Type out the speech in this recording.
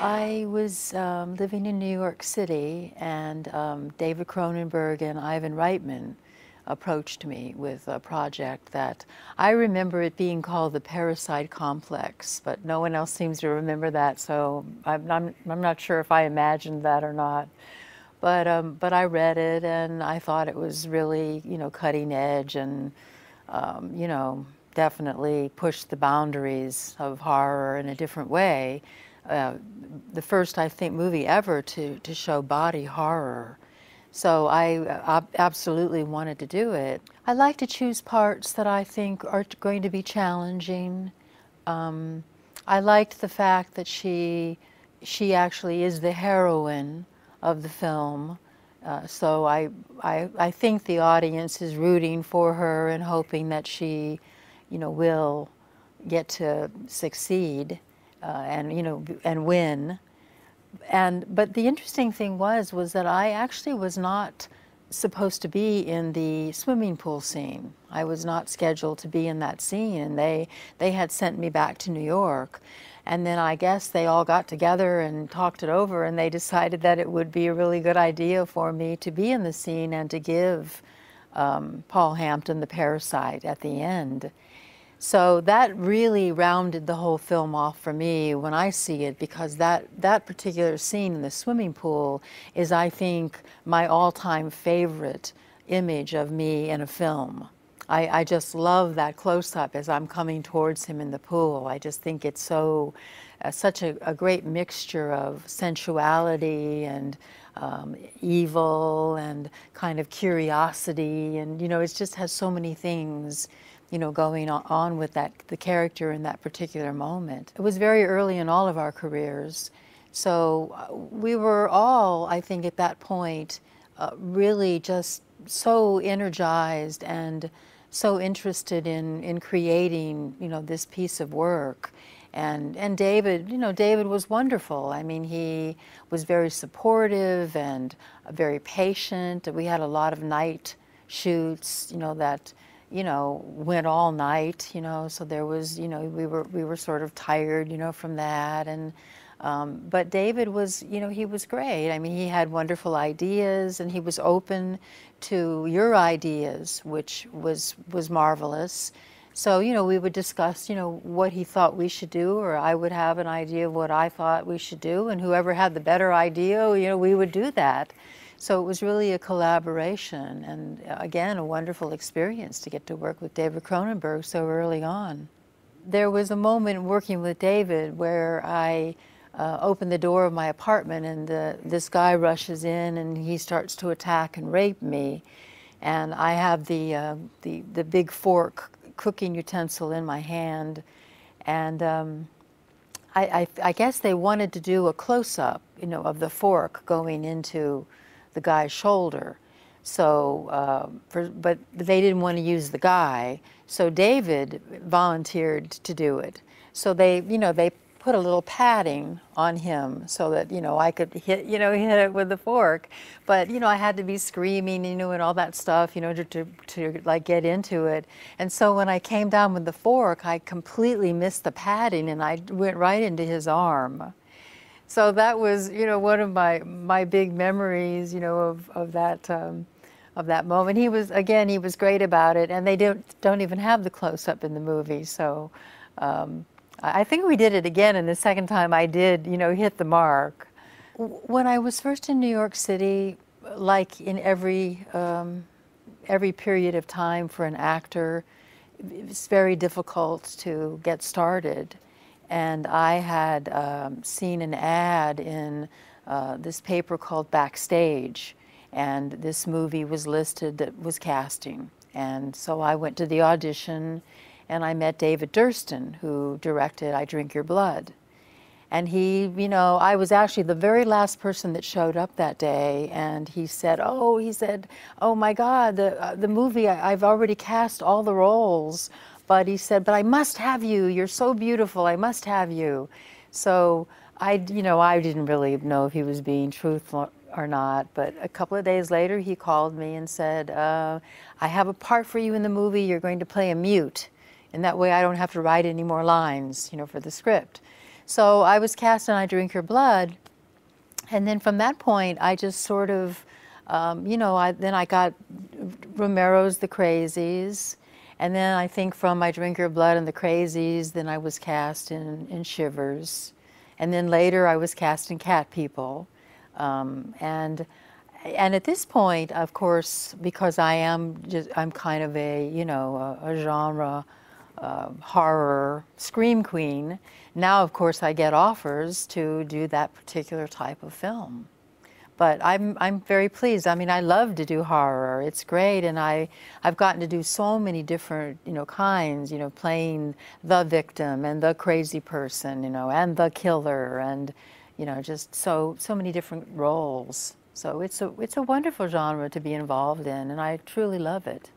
I was living in New York City, and David Cronenberg and Ivan Reitman approached me with a project that I remember it being called the Parasite Complex, but no one else seems to remember that, so I'm not sure if I imagined that or not. But I read it, and I thought it was really, cutting edge, and definitely pushed the boundaries of horror in a different way. The first, I think, movie ever to show body horror. So I absolutely wanted to do it. I like to choose parts that I think are going to be challenging. I liked the fact that she actually is the heroine of the film. So I think the audience is rooting for her and hoping that she, will get to succeed and win. But the interesting thing was that I actually was not supposed to be in the swimming pool scene. I was not scheduled to be in that scene, and they had sent me back to New York. And then I guess they all got together and talked it over, and they decided that it would be a really good idea for me to be in the scene and to give Paul Hampton the parasite at the end. So that really rounded the whole film off for me when I see it, because that particular scene in the swimming pool is, I think, my all-time favorite image of me in a film. I just love that close-up as I'm coming towards him in the pool. I just think it's such a great mixture of sensuality and evil and kind of curiosity, and it just has so many things going on with the character in that particular moment. It was very early in all of our careers, so we were all, I think, at that point, really just so energized and so interested in creating, this piece of work. And David, David was wonderful. I mean, he was very supportive and very patient. We had a lot of night shoots, that went all night, so there was, we were sort of tired, from that. And but David was, he was great. I mean, he had wonderful ideas, and he was open to your ideas, which was marvelous. So, we would discuss, what he thought we should do, or I would have an idea of what I thought we should do, and whoever had the better idea, we would do that. So it was really a collaboration, and again, a wonderful experience to get to work with David Cronenberg so early on. There was a moment working with David where I opened the door of my apartment, and this guy rushes in and he starts to attack and rape me. And I have the big fork cooking utensil in my hand, and I guess they wanted to do a close-up, of the fork going into the guy's shoulder. So, but they didn't want to use the guy, so David volunteered to do it. So they put a little padding on him so that, I could hit it with the fork. But, I had to be screaming, and all that stuff, to like get into it. And so when I came down with the fork, I completely missed the padding, and I went right into his arm. So that was, one of my big memories, of that moment. He was great about it, and they don't even have the close-up in the movie. So I think we did it again, and the second time I did, hit the mark. When I was first in New York City, like in every period of time for an actor, it's very difficult to get started. And I had seen an ad in this paper called Backstage, and this movie was listed that was casting. And so I went to the audition, and I met David Durston, who directed I Drink Your Blood. And he, I was actually the very last person that showed up that day, and he said, oh my God, the movie, I've already cast all the roles. But he said, but I must have you. You're so beautiful. I must have you. So I didn't really know if he was being truthful or not. But a couple of days later, he called me and said, I have a part for you in the movie. You're going to play a mute. And that way I don't have to write any more lines, for the script. So I was cast in I Drink Your Blood, and then from that point, I just sort of, then I got Romero's The Crazies, and then I think from I Drink Your Blood and The Crazies, then I was cast in Shivers, and then later I was cast in Cat People, and at this point, of course, because I'm kind of a genre horror scream queen. Now, of course, I get offers to do that particular type of film. But I'm very pleased. I mean, I love to do horror. It's great, and I've gotten to do so many different kinds. Playing the victim and the crazy person, and the killer, and just so many different roles. So it's a wonderful genre to be involved in, and I truly love it.